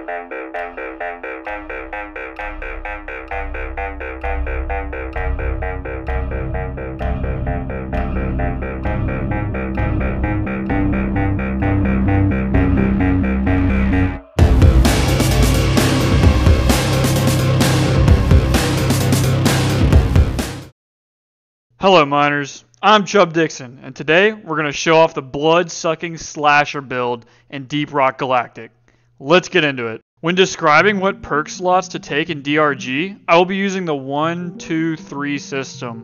Hello miners, I'm Chubb Dixon, and today we're going to show off the blood-sucking slasher build in Deep Rock Galactic. Let's get into it. When describing what perk slots to take in DRG, I will be using the 1, 2, 3 system,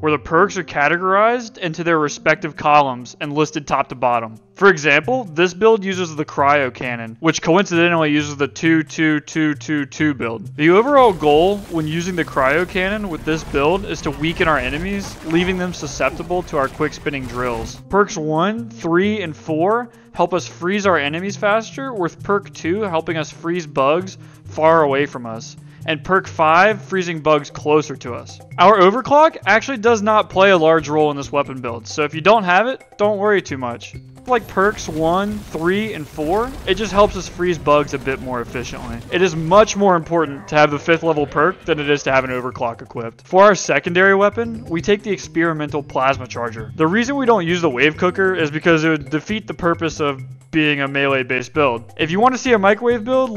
where the perks are categorized into their respective columns and listed top to bottom. For example, this build uses the Cryo cannon, which coincidentally uses the 2-2-2-2-2 build. The overall goal when using the Cryo cannon with this build is to weaken our enemies, leaving them susceptible to our quick spinning drills. Perks 1, 3, and 4 help us freeze our enemies faster, with perk 2 helping us freeze bugs far away from us, and perk 5 freezing bugs closer to us. Our overclock actually does not play a large role in this weapon build, so if you don't have it, don't worry too much. Like perks 1, 3, and 4, it just helps us freeze bugs a bit more efficiently. It is much more important to have the 5th level perk than it is to have an overclock equipped. For our secondary weapon, we take the experimental plasma charger. The reason we don't use the wave cooker is because it would defeat the purpose of being a melee based build. If you want to see a microwave build,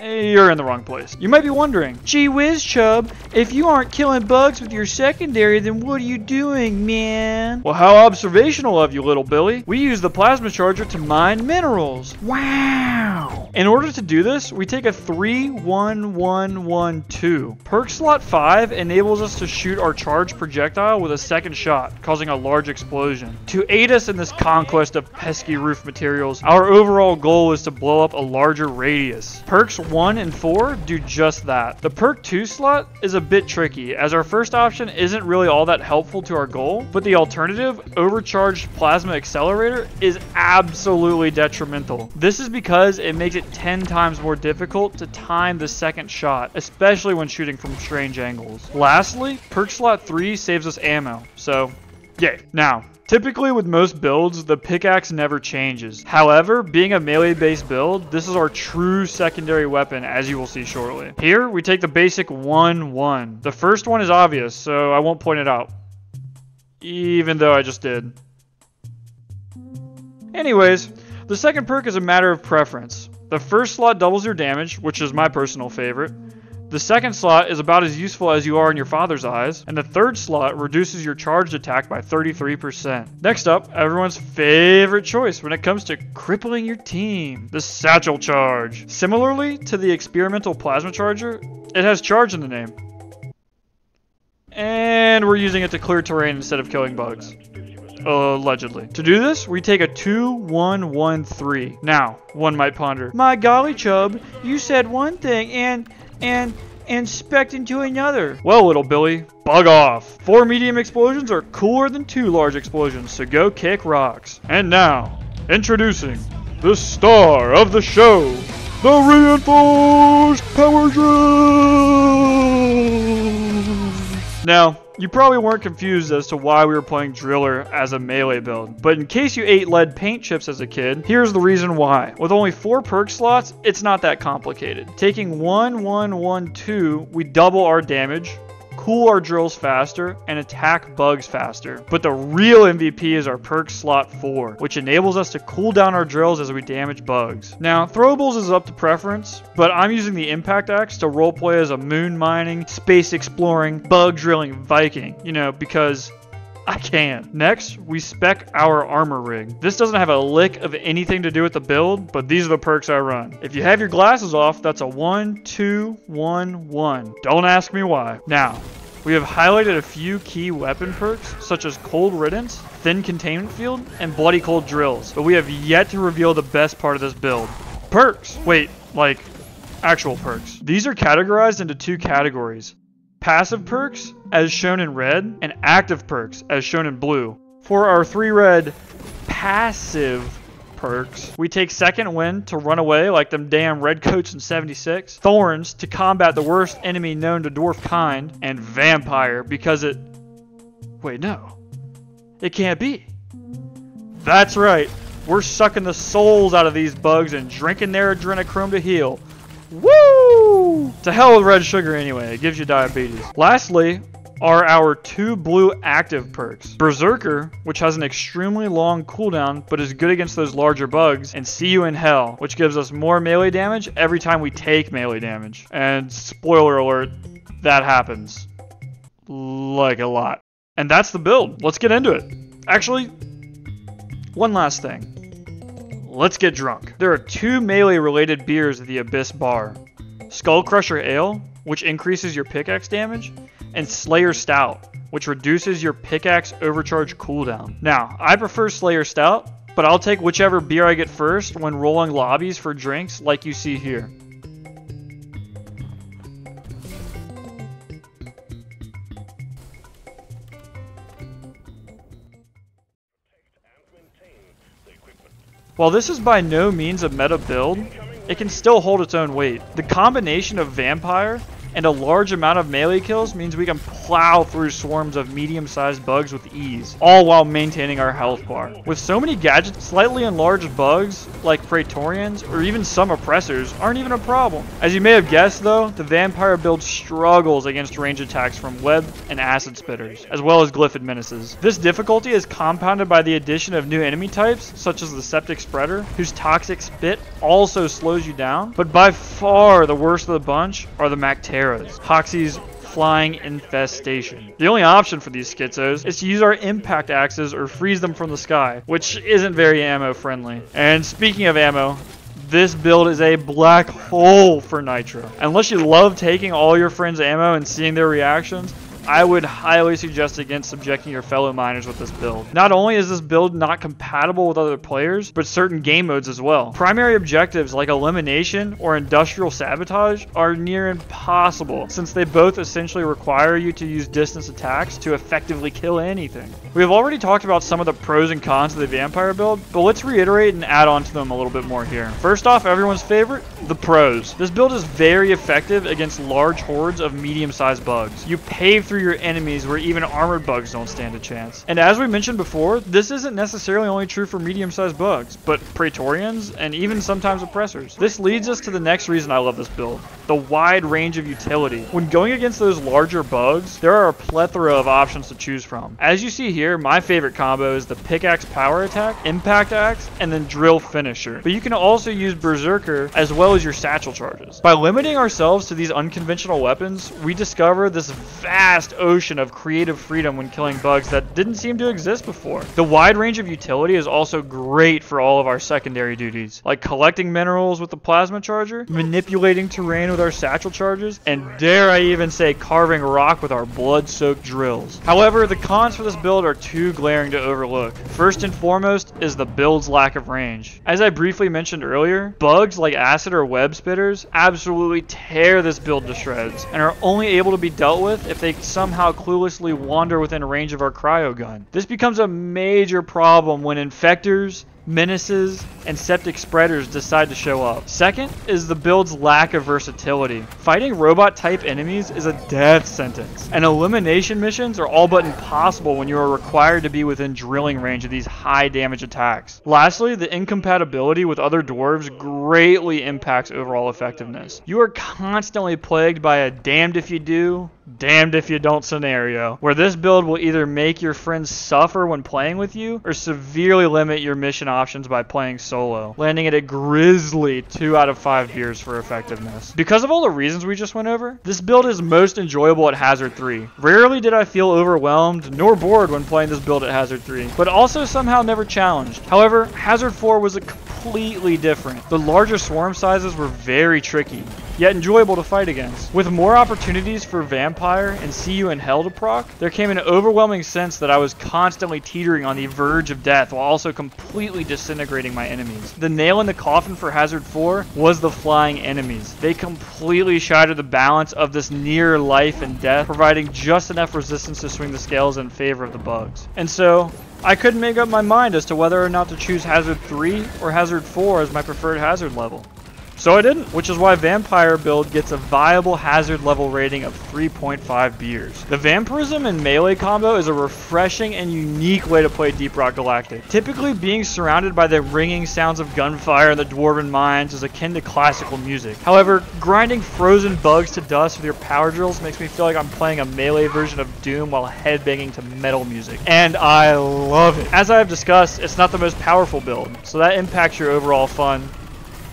you're in the wrong place. You might be wondering, gee whiz, Chubb, if you aren't killing bugs with your secondary, then what are you doing, man? Well, how observational of you, little Billy. We use the plasma charger to mine minerals. Wow. In order to do this, we take a 3-1-1-1-2. Perk slot 5 enables us to shoot our charged projectile with a second shot, causing a large explosion. To aid us in this conquest of pesky roof materials, our overall goal is to blow up a larger radius. Perks 1 and 4 do just that. The perk 2 slot is a bit tricky, as our first option isn't really all that helpful to our goal, but the alternative, overcharged plasma accelerator, is absolutely detrimental. This is because it makes it 10 times more difficult to time the second shot, especially when shooting from strange angles. Lastly, perk slot 3 saves us ammo, so yay. Now, typically with most builds, the pickaxe never changes. However, being a melee-based build, this is our true secondary weapon, as you will see shortly. Here, we take the basic 1-1. The first one is obvious, so I won't point it out. Even though I just did. Anyways, the second perk is a matter of preference. The first slot doubles your damage, which is my personal favorite. The second slot is about as useful as you are in your father's eyes, and the third slot reduces your charged attack by 33%. Next up, everyone's favorite choice when it comes to crippling your team, the satchel charge. Similarly to the experimental plasma charger, it has charge in the name. And we're using it to clear terrain instead of killing bugs. Allegedly. To do this, we take a 2-1-1-3. Now, one might ponder, my golly, Chubb, you said one thing and spec into another. Well, little Billy, bug off. 4 medium explosions are cooler than 2 large explosions, so go kick rocks. And now, introducing the star of the show, the reinforced power drill. Now, you probably weren't confused as to why we were playing Driller as a melee build, but in case you ate lead paint chips as a kid, here's the reason why. With only 4 perk slots, it's not that complicated. Taking 1-1-1-2, we double our damage, cool our drills faster, and attack bugs faster. But the real MVP is our perk slot 4, which enables us to cool down our drills as we damage bugs. Now, Throwables is up to preference, but I'm using the Impact Axe to roleplay as a moon mining, space exploring, bug drilling Viking, because I can. Next, we spec our armor rig. This doesn't have a lick of anything to do with the build, but these are the perks I run. If you have your glasses off, that's a 1-2-1-1. Don't ask me why. Now, we have highlighted a few key weapon perks, such as Cold Riddance, Thin Containment Field, and Bloody Cold Drills, but we have yet to reveal the best part of this build. Perks! Wait, like, actual perks. These are categorized into 2 categories. Passive perks, as shown in red, and active perks, as shown in blue. For our 3 red passive perks, we take Second Wind to run away like them damn redcoats in 76, Thorns to combat the worst enemy known to dwarf kind, and Vampire because it... Wait, no. It can't be. That's right. We're sucking the souls out of these bugs and drinking their adrenochrome to heal. Woo! To hell with red sugar anyway, it gives you diabetes. Lastly are our 2 blue active perks. Berserker, which has an extremely long cooldown but is good against those larger bugs, and See You in Hell, which gives us more melee damage every time we take melee damage. And spoiler alert, that happens. Like a lot. And that's the build. Let's get into it. Actually, one last thing. Let's get drunk. There are 2 melee-related beers at the Abyss Bar. Skull Crusher Ale, which increases your pickaxe damage, and Slayer Stout, which reduces your pickaxe overcharge cooldown. Now, I prefer Slayer Stout, but I'll take whichever beer I get first when rolling lobbies for drinks like you see here. While this is by no means a meta build, it can still hold its own weight. The combination of Vampire and a large amount of melee kills means we can plow through swarms of medium-sized bugs with ease, all while maintaining our health bar. With so many gadgets, slightly enlarged bugs, like Praetorians, or even some oppressors, aren't even a problem. As you may have guessed though, the Vampire build struggles against range attacks from web and acid spitters, as well as glyphid menaces. This difficulty is compounded by the addition of new enemy types, such as the Septic Spreader, whose toxic spit also slows you down, but by far the worst of the bunch are the Macteras, Hoxie's flying infestation. The only option for these schizos is to use our impact axes or freeze them from the sky, which isn't very ammo friendly. And speaking of ammo, this build is a black hole for nitro. Unless you love taking all your friends' ammo and seeing their reactions, I would highly suggest against subjecting your fellow miners with this build. Not only is this build not compatible with other players, but certain game modes as well. Primary objectives like elimination or industrial sabotage are near impossible, since they both essentially require you to use distance attacks to effectively kill anything. We have already talked about some of the pros and cons of the Vampire build, but let's reiterate and add on to them a little bit more here. First off, everyone's favorite, the pros. This build is very effective against large hordes of medium-sized bugs. You pave through your enemies where even armored bugs don't stand a chance. And as we mentioned before, this isn't necessarily only true for medium-sized bugs, but Praetorians and even sometimes oppressors. This leads us to the next reason I love this build, the wide range of utility. When going against those larger bugs, there are a plethora of options to choose from. As you see here, my favorite combo is the Pickaxe Power Attack, Impact Axe, and then Drill Finisher. But you can also use Berserker as well as your Satchel Charges. By limiting ourselves to these unconventional weapons, we discover this vast ocean of creative freedom when killing bugs that didn't seem to exist before. The wide range of utility is also great for all of our secondary duties, like collecting minerals with the Plasma Charger, manipulating terrain with our Satchel Charges, and dare I even say carving rock with our blood-soaked drills. However, the cons for this build are too glaring to overlook. First and foremost is the build's lack of range. As I briefly mentioned earlier, bugs like acid or web spitters absolutely tear this build to shreds, and are only able to be dealt with if they somehow cluelessly wander within range of our cryo gun. This becomes a major problem when infectors, menaces, and septic spreaders decide to show up. Second is the build's lack of versatility. Fighting robot type enemies is a death sentence, and elimination missions are all but impossible when you are required to be within drilling range of these high damage attacks. Lastly, the incompatibility with other dwarves greatly impacts overall effectiveness. You are constantly plagued by a damned if you do, damned if you don't scenario, where this build will either make your friends suffer when playing with you, or severely limit your mission options by playing solo, landing at a grisly 2 out of 5 beers for effectiveness. Because of all the reasons we just went over, this build is most enjoyable at Hazard 3. Rarely did I feel overwhelmed nor bored when playing this build at Hazard 3, but also somehow never challenged. However, Hazard 4 was completely different. The larger swarm sizes were very tricky, yet enjoyable to fight against. With more opportunities for Vampire and See You in Hell to proc, there came an overwhelming sense that I was constantly teetering on the verge of death while also completely disintegrating my enemies. The nail in the coffin for Hazard 4 was the flying enemies. They completely shattered the balance of this near life and death, providing just enough resistance to swing the scales in favor of the bugs. And so, I couldn't make up my mind as to whether or not to choose Hazard 3 or Hazard 4 as my preferred hazard level. So I didn't, which is why Vampire build gets a viable hazard level rating of 3.5 beers. The Vampirism and melee combo is a refreshing and unique way to play Deep Rock Galactic. Typically, being surrounded by the ringing sounds of gunfire in the dwarven mines is akin to classical music. However, grinding frozen bugs to dust with your power drills makes me feel like I'm playing a melee version of Doom while headbanging to metal music. And I love it. As I have discussed, it's not the most powerful build, so that impacts your overall fun,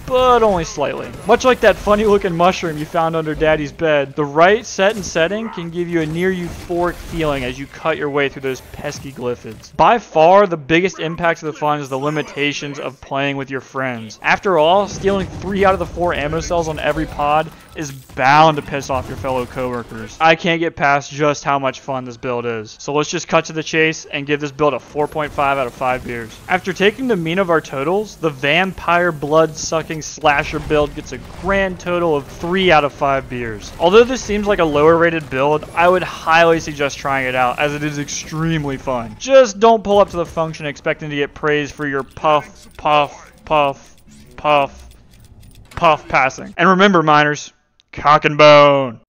but only slightly. Much like that funny looking mushroom you found under Daddy's bed, the right set and setting can give you a near euphoric feeling as you cut your way through those pesky glyphids. By far, the biggest impact to the fun is the limitations of playing with your friends. After all, stealing 3 out of the 4 ammo cells on every pod is bound to piss off your fellow coworkers. I can't get past just how much fun this build is. So let's just cut to the chase and give this build a 4.5 out of 5 beers. After taking the mean of our totals, the Vampire blood-sucking slasher build gets a grand total of 3 out of 5 beers. Although this seems like a lower rated build, I would highly suggest trying it out as it is extremely fun. Just don't pull up to the function expecting to get praise for your puff, puff, puff, puff, puff passing. And remember, miners, cock and bone.